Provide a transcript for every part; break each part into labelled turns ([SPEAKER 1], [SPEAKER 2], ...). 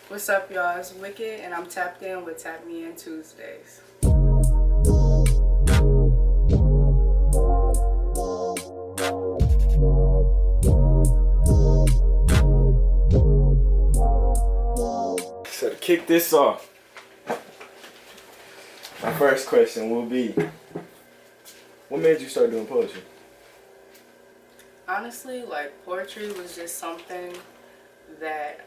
[SPEAKER 1] What's up, y'all? It's Wicked, and I'm tapped in with Tap Me In Tuesdays.
[SPEAKER 2] So to kick this off, my first question will be, what made you start doing poetry?
[SPEAKER 1] Honestly, like, poetry was just something that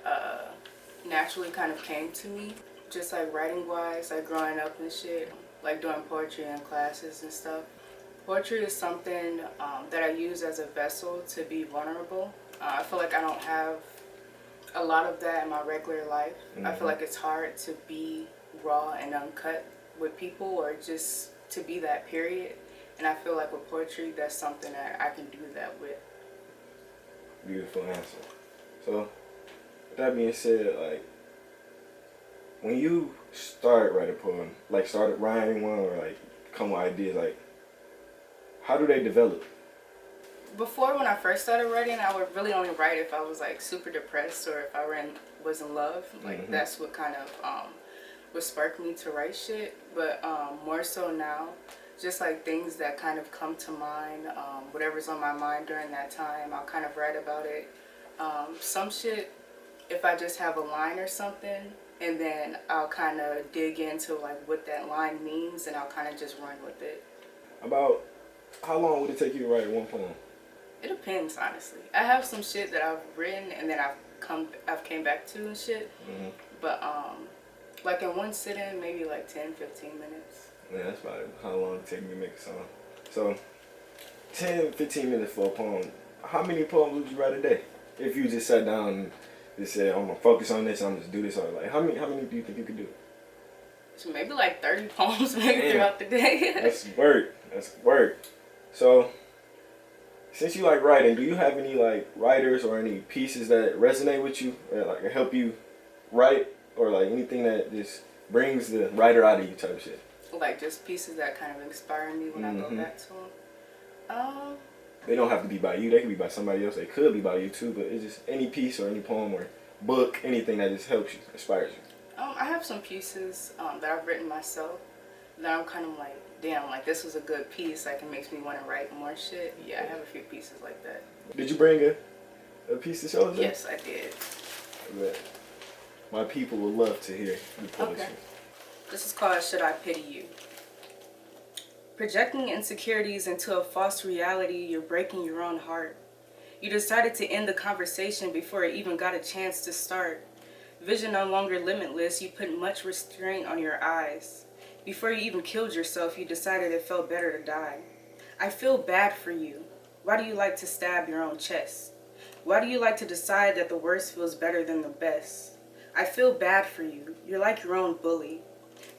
[SPEAKER 1] naturally kind of came to me. Just like writing wise, like growing up and shit, like doing poetry in classes and stuff. Poetry is something that I use as a vessel to be vulnerable. I feel like I don't have a lot of that in my regular life. I feel like it's hard to be raw and uncut with people, or just to be that, period. And I feel like with poetry, that's something that I can do that with.
[SPEAKER 2] Beautiful answer. So, with that being said, like, when you start writing a poem, like started writing one or like come with ideas, like, how do they develop?
[SPEAKER 1] Before, when I first started writing, I would really only write if I was like super depressed or if I was in love. Like that's what kind of would spark me to write shit. But more so now, just like things that kind of come to mind, whatever's on my mind during that time, I'll kind of write about it. Some shit, if I just have a line or something, and then I'll kind of dig into like what that line means, and I'll kind of just run with it.
[SPEAKER 2] About how long would it take you to write one poem?
[SPEAKER 1] It depends, honestly. I have some shit that I've written and then I've came back to and shit. But like in one sitting, maybe like 10-15 minutes.
[SPEAKER 2] Yeah, that's about how long it takes me to make a song. So, 10-15 minutes for a poem. How many poems would you write a day? If you just sat down and just said, I'm gonna focus on this, I'm just do this, or like, how many do you think you could do?
[SPEAKER 1] So maybe like 30 poems maybe throughout the day.
[SPEAKER 2] That's work. That's work. So, since you like writing, do you have any like writers or any pieces that resonate with you, or like help you write, or like anything that just brings the writer out of you type of shit?
[SPEAKER 1] Like just pieces that kind of inspire me when I go back to them.
[SPEAKER 2] They don't have to be by you. They could be by somebody else. They could be by you too. But it's just any piece or any poem or book, anything that just helps you, inspires you.
[SPEAKER 1] I have some pieces that I've written myself that I'm kind of like, damn, like this was a good piece. Like it makes me want to write more shit. Yeah, I have a few pieces like that.
[SPEAKER 2] Did you bring a piece to show us?
[SPEAKER 1] Yes, I did.
[SPEAKER 2] But my people would love to hear the poetry.
[SPEAKER 1] Okay. This is called Should I Pity You? Projecting insecurities into a false reality, you're breaking your own heart. You decided to end the conversation before it even got a chance to start. Vision no longer limitless, you put much restraint on your eyes. Before you even killed yourself, you decided it felt better to die. I feel bad for you. Why do you like to stab your own chest? Why do you like to decide that the worst feels better than the best? I feel bad for you. You're like your own bully.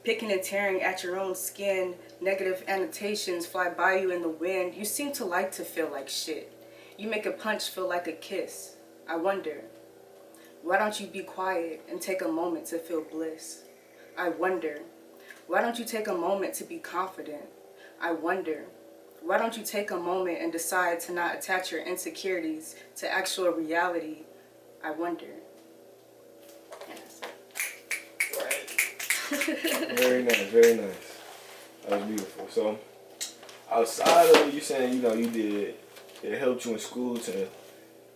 [SPEAKER 1] Picking and tearing at your own skin, negative annotations fly by you in the wind. You seem to like to feel like shit. You make a punch feel like a kiss. I wonder, why don't you be quiet and take a moment to feel bliss? I wonder, why don't you take a moment to be confident? I wonder, why don't you take a moment and decide to not attach your insecurities to actual reality? I wonder.
[SPEAKER 2] Very nice, very nice. That was beautiful. So, outside of you saying, it helped you in school to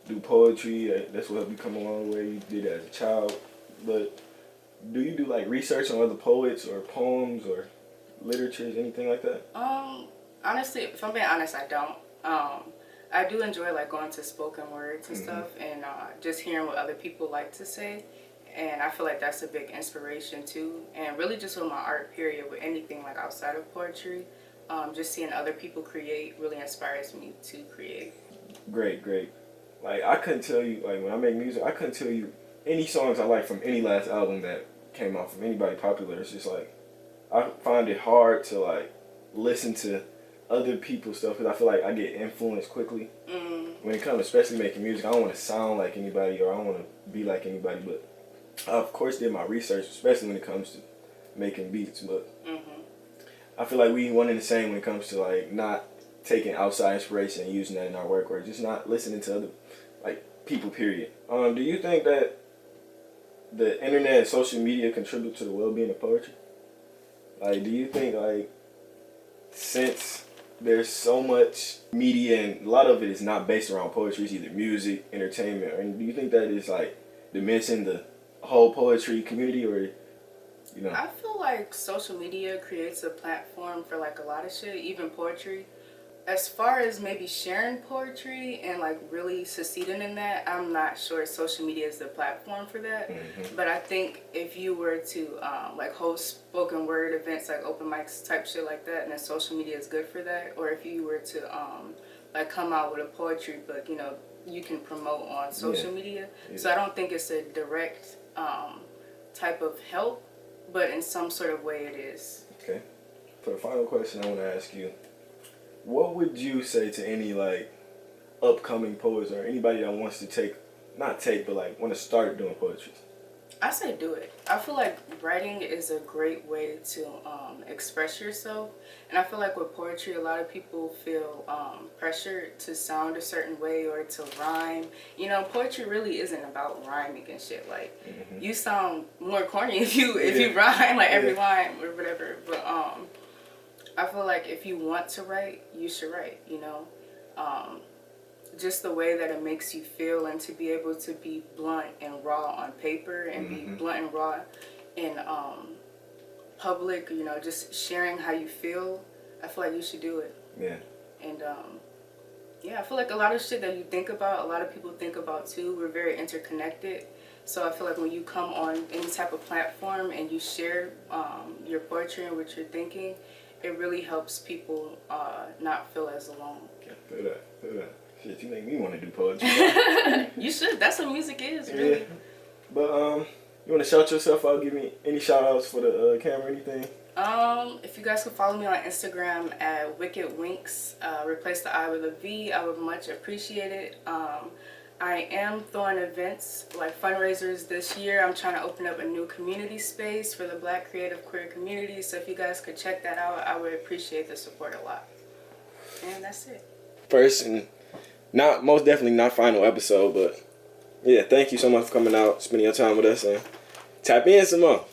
[SPEAKER 2] do poetry, that's what helped you come a long way, you did it as a child, but do you do like research on other poets or poems or literatures, anything like that?
[SPEAKER 1] Honestly, if I'm being honest, I don't. I do enjoy like going to spoken words and stuff, and just hearing what other people like to say. And I feel like that's a big inspiration too. And really just with my art, period, with anything like outside of poetry, just seeing other people create really inspires me to create.
[SPEAKER 2] Great, great. Like, I couldn't tell you, like, when I make music, I couldn't tell you any songs I like from any last album that came out from anybody popular. It's just like, I find it hard to like listen to other people's stuff because I feel like I get influenced quickly. When it comes, especially making music, I don't want to sound like anybody or I don't want to be like anybody, but I, of course, did my research, especially when it comes to making beats, but I feel like we one and the same when it comes to like not taking outside inspiration and using that in our work, or just not listening to other like people. Period. Do you think that the internet and social media contribute to the well-being of poetry? Like, do you think, like, since there's so much media and a lot of it is not based around poetry, it's either music, entertainment, or do you think that is, like, diminishing the whole poetry community, or, you know?
[SPEAKER 1] I feel like social media creates a platform for like a lot of shit, even poetry. As far as maybe sharing poetry and like really succeeding in that, I'm not sure social media is the platform for that. But I think if you were to like host spoken word events like open mics type shit like that, and then social media is good for that. Or if you were to like come out with a poetry book, you know, you can promote on social media. So I don't think it's a direct type of help, but in some sort of way it is.
[SPEAKER 2] Okay. For the final question I want to ask you, what would you say to any like upcoming poets or anybody that wants to but like want to start doing poetry?
[SPEAKER 1] I say do it. I feel like writing is a great way to express yourself. And I feel like with poetry, a lot of people feel pressure to sound a certain way or to rhyme. You know, poetry really isn't about rhyming and shit. Like, you sound more corny if you rhyme, like every line or whatever. But I feel like if you want to write, you should write, you know. Just the way that it makes you feel, and to be able to be blunt and raw on paper and be blunt and raw in public, you know, just sharing how you feel, I feel like you should do it.
[SPEAKER 2] Yeah.
[SPEAKER 1] And yeah, I feel like a lot of shit that you think about, a lot of people think about too. We're very interconnected. So I feel like when you come on any type of platform and you share your poetry and what you're thinking, it really helps people not feel as alone.
[SPEAKER 2] Yeah, feel that. Shit, you make me want to do poetry.
[SPEAKER 1] You should. That's what music is, really.
[SPEAKER 2] Yeah. But you want to shout yourself out? Give me any shout outs for the camera, anything?
[SPEAKER 1] If you guys could follow me on Instagram at Wvcked, replace the I with a V, I would much appreciate it. I am throwing events like fundraisers this year. I'm trying to open up a new community space for the Black creative queer community. So if you guys could check that out, I would appreciate the support a lot. And that's it.
[SPEAKER 2] First and most definitely not final episode, but yeah, thank you so much for coming out, spending your time with us, and tap in some more.